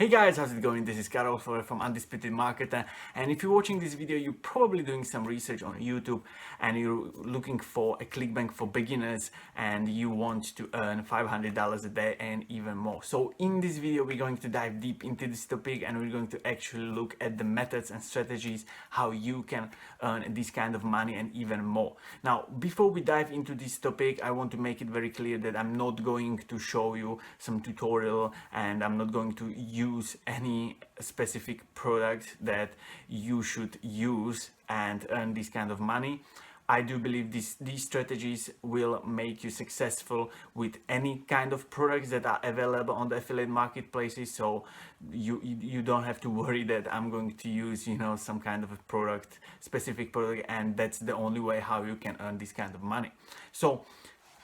Hey guys, how's it going? This is Karol from Undisputed Marketer, and if you're watching this video, you're probably doing some research on YouTube and you're looking for a Clickbank for beginners and you want to earn $500 a day and even more. So in this video, we're going to dive deep into this topic and we're going to actually look at the methods and strategies how you can earn this kind of money and even more. Now, before we dive into this topic, I want to make it very clear that I'm not going to show you some tutorial and I'm not going to use any specific product that you should use and earn this kind of money. I do believe these strategies will make you successful with any kind of products that are available on the affiliate marketplaces. So you don't have to worry that I'm going to use some kind of a specific product, and that's the only way how you can earn this kind of money. So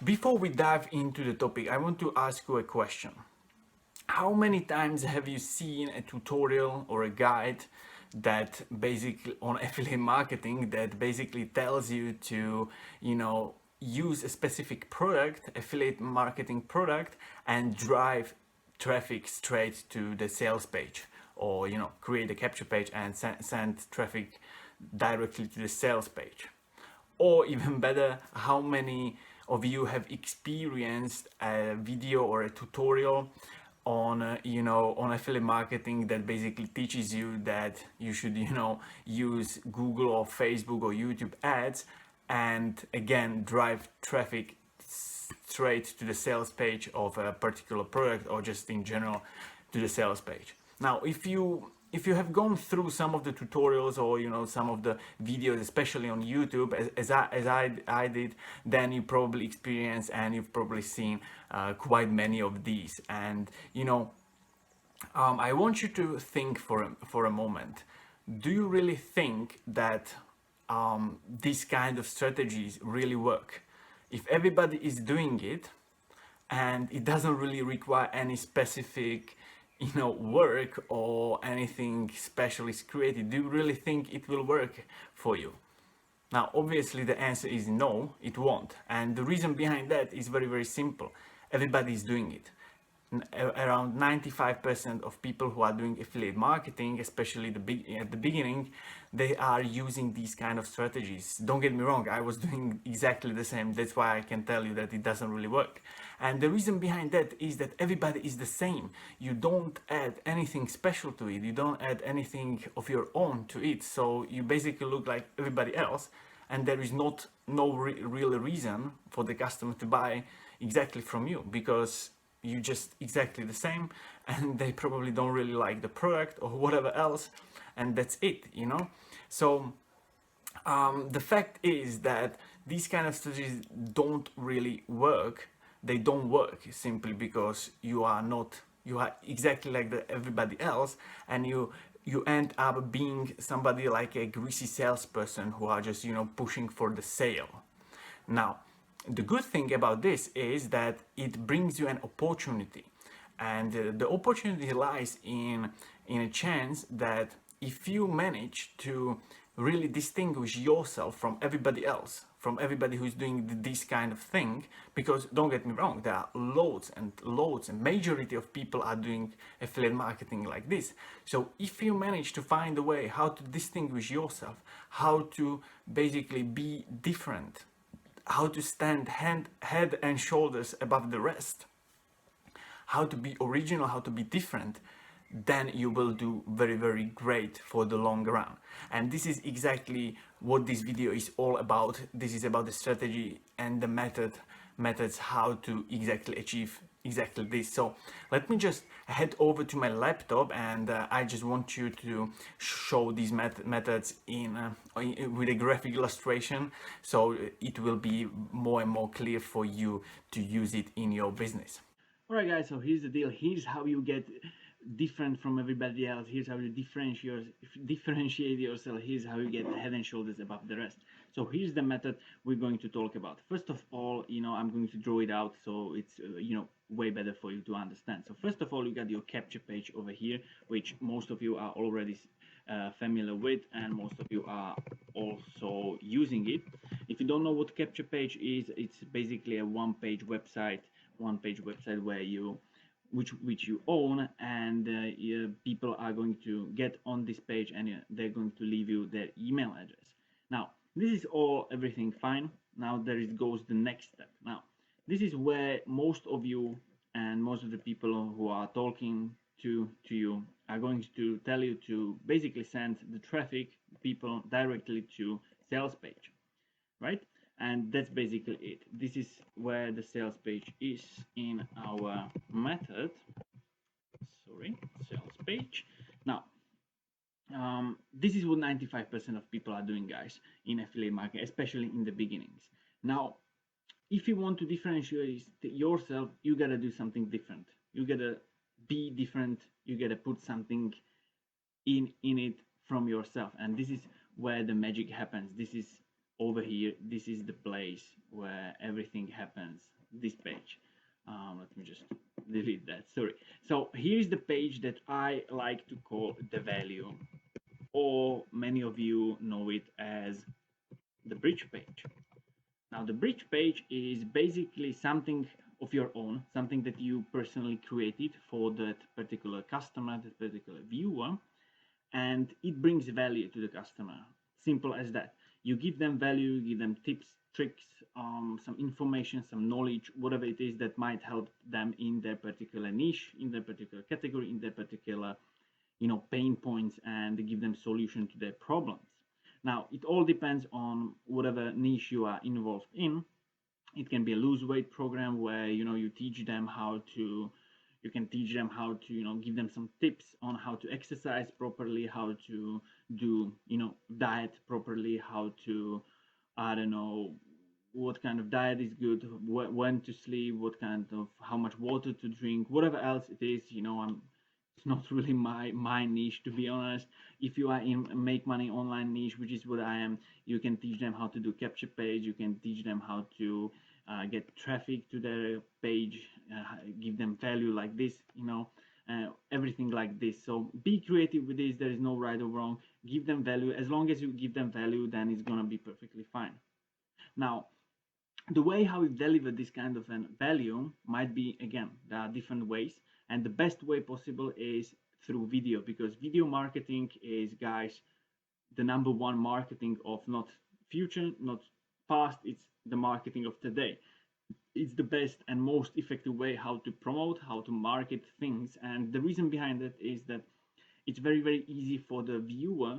before we dive into the topic, I want to ask you a question. How many times have you seen a tutorial or a guide that basically on affiliate marketing that basically tells you to use a specific product, affiliate marketing product, and drive traffic straight to the sales page, or create a capture page and send traffic directly to the sales page? Or even better, how many of you have experienced a video or a tutorial on on affiliate marketing that basically teaches you that you should use Google or Facebook or YouTube ads and again drive traffic straight to the sales page of a particular product, or just in general to the sales page? Now, if you have gone through some of the tutorials or some of the videos, especially on YouTube, as I did, then you probably experienced and you've probably seen quite many of these. And I want you to think for a moment. Do you really think that these kind of strategies really work? If everybody is doing it and it doesn't really require any specific work or anything specially created, do you really think it will work for you? Now, obviously the answer is no, it won't. And the reason behind that is very, very simple. Everybody is doing it. Around 95% of people who are doing affiliate marketing, especially at the beginning, they are using these kind of strategies. Don't get me wrong, I was doing exactly the same. That's why I can tell you that it doesn't really work. And the reason behind that is that everybody is the same. You don't add anything special to it. You don't add anything of your own to it. So you basically look like everybody else, and there is no real reason for the customer to buy exactly from you, because you just exactly the same and they probably don't really like the product or whatever else, and that's it. So the fact is that these kind of strategies don't really work. They don't work simply because you are exactly like everybody else, and you end up being somebody like a greasy salesperson who are just pushing for the sale. Now, the good thing about this is that it brings you an opportunity, and the opportunity lies in a chance that if you manage to really distinguish yourself from everybody else, from everybody who's doing this kind of thing, because don't get me wrong, there are loads and majority of people are doing affiliate marketing like this. So if you manage to find a way how to distinguish yourself, how to basically be different, how to stand head and shoulders above the rest, how to be original, how to be different, then you will do very, very great for the long run. And this is exactly what this video is all about. This is about the strategy and the methods how to exactly achieve exactly this. So let me just head over to my laptop, and I just want you to show these methods with a graphic illustration, so it will be more and more clear for you to use it in your business. Alright guys, so here's the deal. Here's how you get different from everybody else. Here's how you differentiate yourself. Here's how you get head and shoulders above the rest. So here's the method we're going to talk about. First of all, I'm going to draw it out so it's way better for you to understand. So first of all, you got your capture page over here, which most of you are already familiar with, and most of you are also using it. If you don't know what capture page is, it's basically a one-page website where you which you own, and people are going to get on this page, and they're going to leave you their email address. Now this is all everything fine. Now there is goes the next step. Now this is where most of you and most of the people who are talking to you are going to tell you to basically send the traffic people directly to sales page, right? And that's basically it. This is where the sales page is in our method. Sorry, sales page. Now, this is what 95% of people are doing, guys, in affiliate marketing, especially in the beginnings. Now, if you want to differentiate yourself, you gotta do something different. You gotta be different. You gotta put something in it from yourself, and this is where the magic happens. This is over here. This is the place where everything happens. This page. Let me just delete that. Sorry. So here's the page that I like to call the value, or many of you know it as the bridge page. Now the bridge page is basically something of your own, something that you personally created for that particular customer, that particular viewer, and it brings value to the customer. Simple as that. You give them value, you give them tips, tricks, some information, some knowledge, whatever it is that might help them in their particular niche, in their particular category, in their particular pain points, and give them solution to their problems. Now it all depends on whatever niche you are involved in. It can be a lose weight program where you teach them how to you can teach them how to give them some tips on how to exercise properly, how to do diet properly, how to, I don't know, what kind of diet is good, when to sleep, what kind of, how much water to drink, whatever else it is. It's not really my niche, to be honest. If you are in make money online niche, which is what I am, you can teach them how to do capture page, you can teach them how to get traffic to their page, give them value like this, everything like this. So be creative with this. There is no right or wrong. Give them value. As long as you give them value, then it's gonna be perfectly fine. Now the way how we deliver this kind of value might be, again, there are different ways, and the best way possible is through video, because video marketing is, guys, the number one marketing of not future, not past. It's the marketing of today. It's the best and most effective way how to promote, how to market things. And the reason behind it is that it's very, very easy for the viewer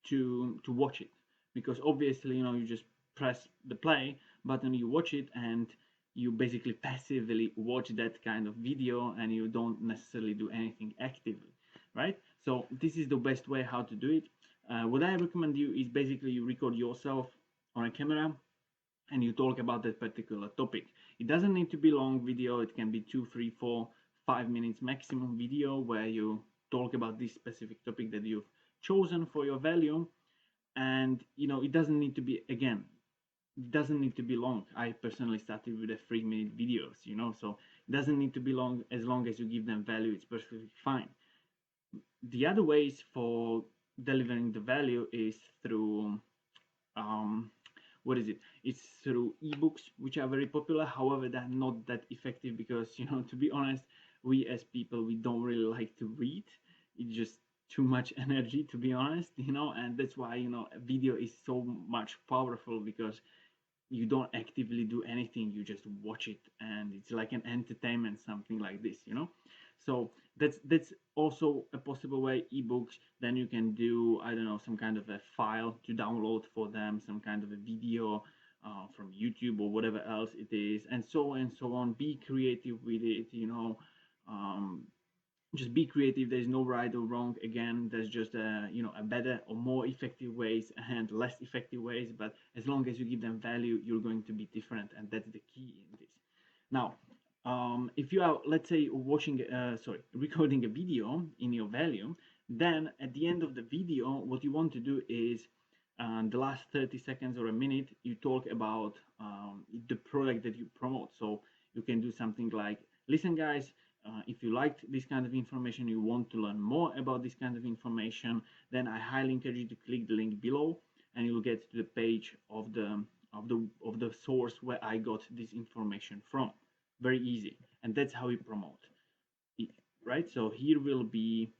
to watch it, because obviously you just press the play button, you watch it, and you basically passively watch that kind of video, and you don't necessarily do anything actively, right? So this is the best way how to do it. What I recommend you is basically you record yourself on a camera and you talk about that particular topic. It doesn't need to be long video. It can be 2, 3, 4, 5 minutes maximum video where you talk about this specific topic that you've chosen for your value. And it doesn't need to be, again, it doesn't need to be long. I personally started with a 3-minute videos, so it doesn't need to be long. As long as you give them value, it's perfectly fine. The other ways for delivering the value is through what is it? It's through ebooks, which are very popular. However, they're not that effective because, to be honest, we as people, we don't really like to read. It's just too much energy, to be honest, and that's why, a video is so much powerful, because you don't actively do anything, you just watch it, and it's like an entertainment, something like this. So that's also a possible way. Ebooks, then you can do, I don't know, some kind of a file to download for them, some kind of a video from YouTube or whatever else it is, and so on and so on. Be creative with it. Just be creative. There's no right or wrong. Again, there's just a better or more effective ways and less effective ways, but as long as you give them value, you're going to be different, and that's the key in this. Now if you are, let's say, recording a video in your value, then at the end of the video, what you want to do is the last 30 seconds or a minute, you talk about the product that you promote. So you can do something like, listen guys, if you liked this kind of information, you want to learn more about this kind of information, then I highly encourage you to click the link below, and you'll get to the page of the source where I got this information from. Very easy, and that's how you promote. right? So here will be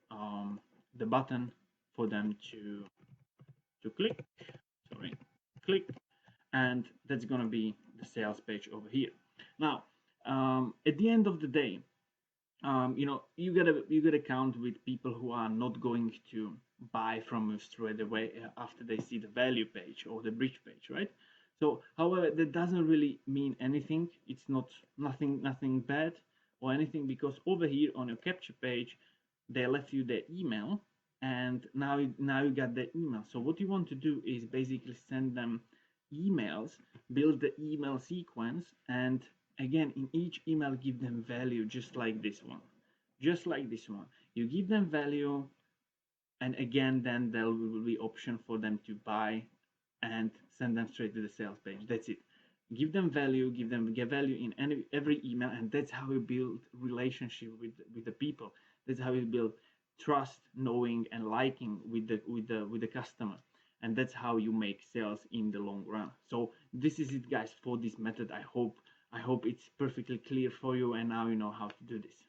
the button for them to click, sorry, click, and that's gonna be the sales page over here. Now, at the end of the day, you gotta count with people who are not going to buy from you straight away after they see the value page or the bridge page, right? So, however, that doesn't really mean anything. It's not nothing bad or anything, because over here on your capture page, they left you their email, and now you got their email. So what you want to do is basically send them emails, build the email sequence, and again, in each email, give them value, just like this one. Just like this one. You give them value, and again, then there will be option for them to buy and send them straight to the sales page. That's it. Give them value, get value in every email, and that's how you build relationship with the people. That's how you build trust, knowing, and liking with the customer, and that's how you make sales in the long run. So this is it, guys, for this method. I hope it's perfectly clear for you, and now you know how to do this.